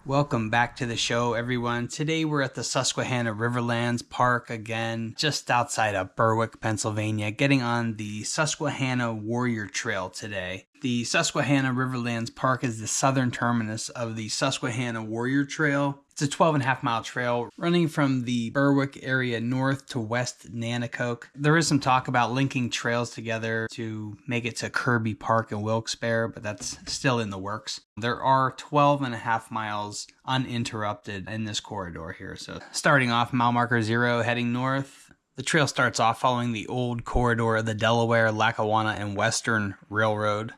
Welcome back to the show, everyone. Today we're at the Susquehanna Riverlands Park again, just outside of Berwick, Pennsylvania, getting on the Susquehanna Warrior Trail today. The Susquehanna Riverlands Park is the southern terminus of the Susquehanna Warrior Trail. It's a 12.5-mile trail running from the Berwick area north to west Nanticoke. There is some talk about linking trails together to make it to Kirby Park and Wilkes-Barre, but that's still in the works. There are 12.5 miles uninterrupted in this corridor here. So starting off mile marker 0 heading north, the trail starts off following the old corridor of the Delaware, Lackawanna, and Western Railroad,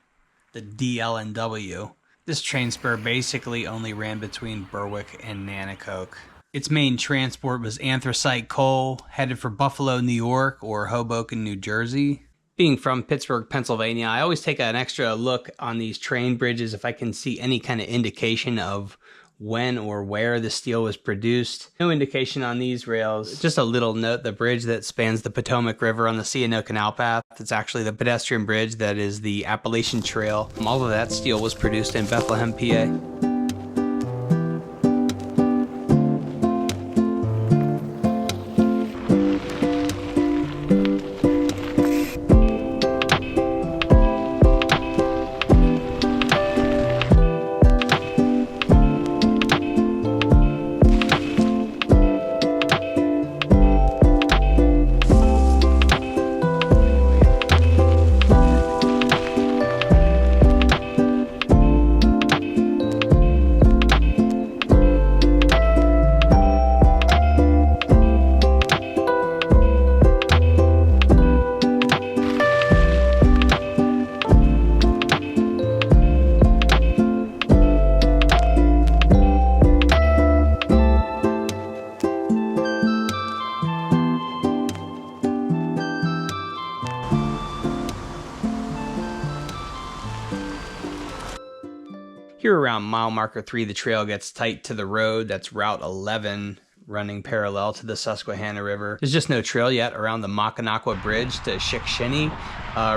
the DL&W. This train spur basically only ran between Berwick and Nanticoke. Its main transport was anthracite coal, headed for Buffalo, New York, or Hoboken, New Jersey. Being from Pittsburgh, Pennsylvania, I always take an extra look on these train bridges if I can see any kind of indication of when or where the steel was produced. No indication on these rails. Just a little note, the bridge that spans the Potomac River on the C&O Canal Path, it's actually the pedestrian bridge that is the Appalachian Trail. All of that steel was produced in Bethlehem, PA. Here around mile marker 3, the trail gets tight to the road. That's Route 11, running parallel to the Susquehanna River. There's just no trail yet around the Mackinac Bridge to Shickshinny.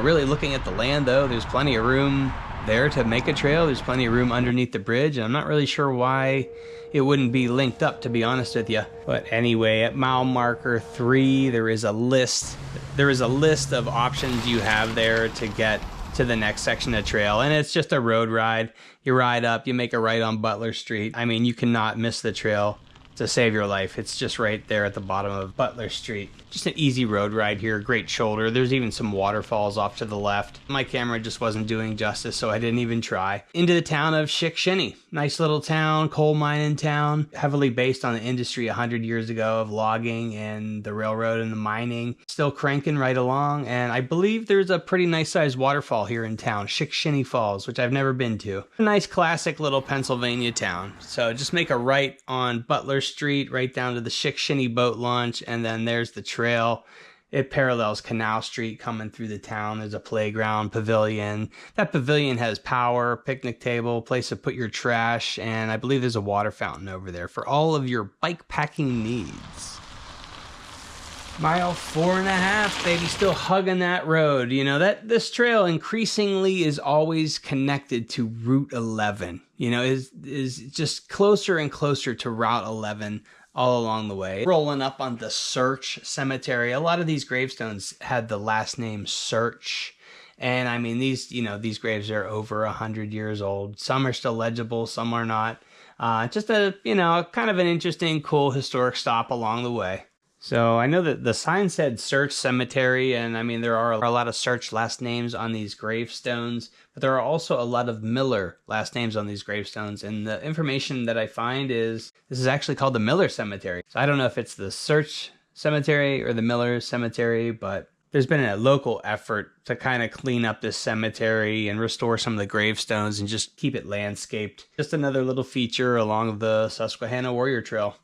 Really looking at the land, though, there's plenty of room there to make a trail. There's plenty of room underneath the bridge, and I'm not really sure why it wouldn't be linked up, to be honest with you. But anyway, at mile marker 3, there is a list of options you have there to get to the next section of trail, and it's just a road ride. You ride up, you make a right on Butler Street. I mean, you cannot miss the trail to save your life. It's just right there at the bottom of Butler Street. Just an easy road ride here, great shoulder. There's even some waterfalls off to the left. My camera just wasn't doing justice, so I didn't even try. Into the town of Shickshinny. Nice little town, coal mining town, heavily based on the industry 100 years ago of logging and the railroad and the mining. Still cranking right along, and I believe there's a pretty nice sized waterfall here in town, Shickshinny Falls, which I've never been to. A nice classic little Pennsylvania town. So just make a right on Butler Street, right down to the Shickshinny boat launch, and then there's the trail. It parallels Canal Street coming through the town. There's a playground, pavilion. That pavilion has power, picnic table, place to put your trash, and I believe there's a water fountain over there for all of your bike packing needs. Mile 4.5, baby, still hugging that road. You know, this trail increasingly is always connected to Route 11. You know, is just closer and closer to Route 11 all along the way. Rolling up on the Search Cemetery. A lot of these gravestones had the last name Search. And I mean, these graves are over 100 years old. Some are still legible, some are not. Just a kind of an interesting, cool, historic stop along the way. So I know that the sign said Search Cemetery, and I mean, there are a lot of Search last names on these gravestones, but there are also a lot of Miller last names on these gravestones. And the information that I find is this is actually called the Miller Cemetery. So I don't know if it's the Search Cemetery or the Miller Cemetery, but there's been a local effort to kind of clean up this cemetery and restore some of the gravestones and just keep it landscaped. Just another little feature along the Susquehanna Warrior Trail.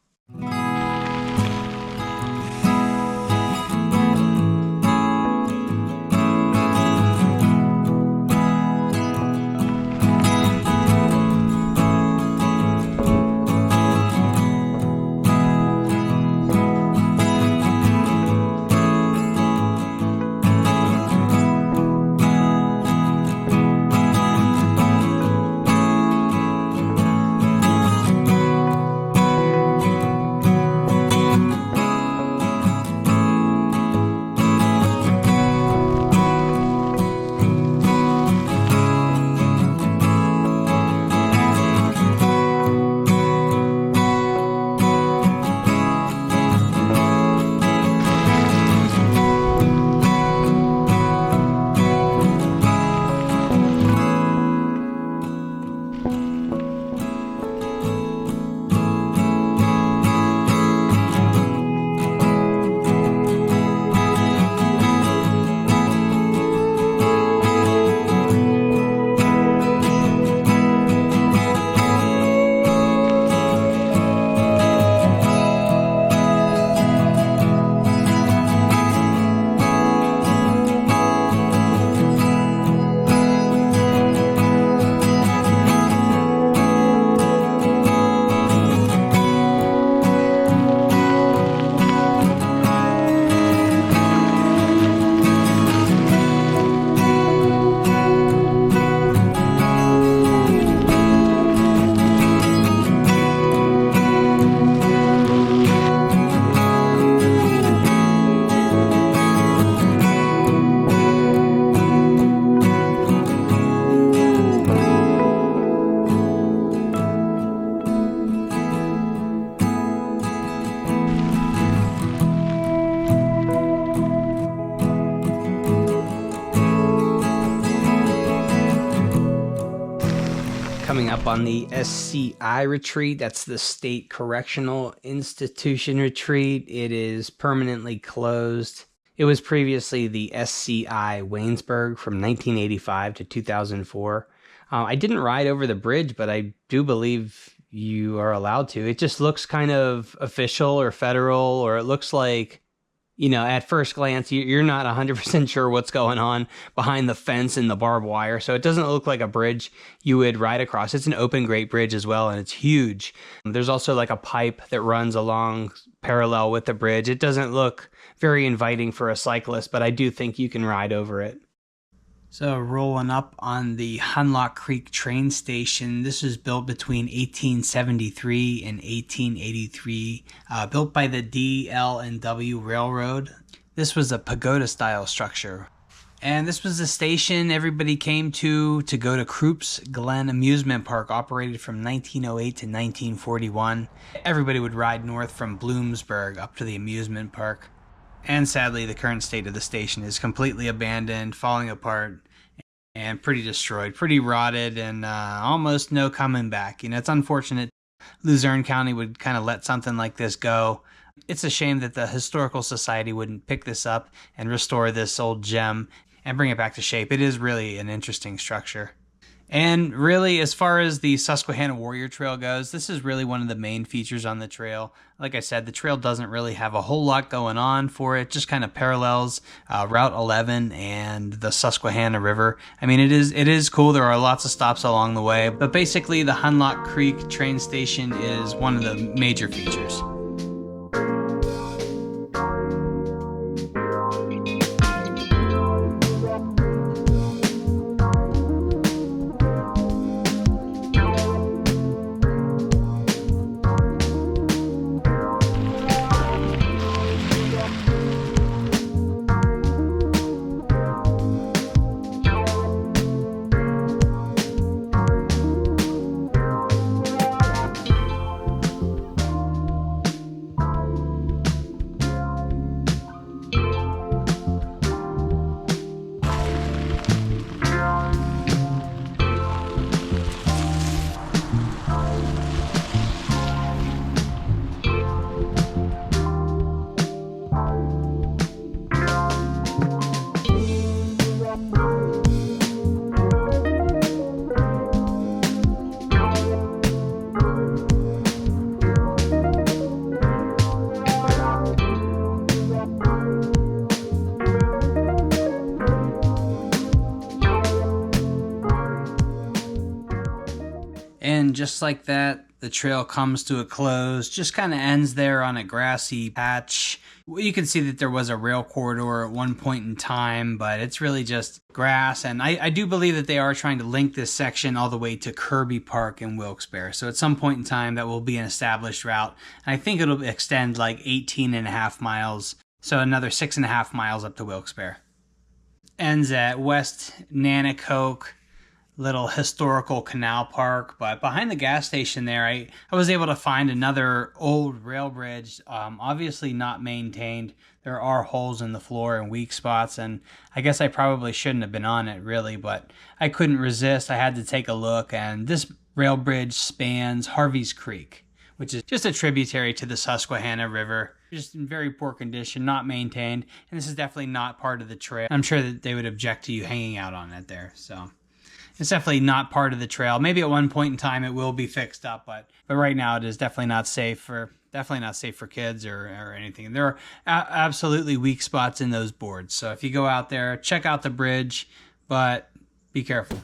up on the SCI Retreat. That's the State Correctional Institution Retreat. It is permanently closed. It was previously the SCI Waynesburg from 1985 to 2004. I didn't ride over the bridge, but I do believe you are allowed to. It just looks kind of official or federal, or it looks like, you know, at first glance, you're not 100% sure what's going on behind the fence and the barbed wire. So it doesn't look like a bridge you would ride across. It's an open grate bridge as well, and it's huge. There's also like a pipe that runs along parallel with the bridge. It doesn't look very inviting for a cyclist, but I do think you can ride over it. So rolling up on the Hunlock Creek Train Station, this was built between 1873 and 1883, built by the D.L.&W. Railroad. This was a pagoda-style structure. And this was the station everybody came to go to Croups Glen Amusement Park, operated from 1908 to 1941. Everybody would ride north from Bloomsburg up to the amusement park. And sadly, the current state of the station is completely abandoned, falling apart, and pretty destroyed, pretty rotted, and almost no coming back. You know, it's unfortunate Luzerne County would kind of let something like this go. It's a shame that the Historical Society wouldn't pick this up and restore this old gem and bring it back to shape. It is really an interesting structure. And really, as far as the Susquehanna Warrior Trail goes, this is really one of the main features on the trail. Like I said, the trail doesn't really have a whole lot going on for it, just kind of parallels Route 11 and the Susquehanna River. I mean, it is cool. There are lots of stops along the way, but basically the Hunlock Creek Train Station is one of the major features. And just like that, the trail comes to a close, just kind of ends there on a grassy patch. You can see that there was a rail corridor at one point in time, but it's really just grass. And I do believe that they are trying to link this section all the way to Kirby Park in Wilkes-Barre. So at some point in time, that will be an established route. And I think it'll extend like 18.5 miles. So another 6.5 miles up to Wilkes-Barre. Ends at West Nanticoke, little historical canal park. But behind the gas station there, I was able to find another old rail bridge, obviously not maintained. There are holes in the floor and weak spots, and I guess I probably shouldn't have been on it really, but I couldn't resist. I had to take a look, and this rail bridge spans Harvey's Creek, which is just a tributary to the Susquehanna River. Just in very poor condition, not maintained, and this is definitely not part of the trail. I'm sure that they would object to you hanging out on it there, so it's definitely not part of the trail. Maybe at one point in time it will be fixed up, but right now it is definitely not safe for kids or anything. There are absolutely weak spots in those boards. So if you go out there, check out the bridge, but be careful.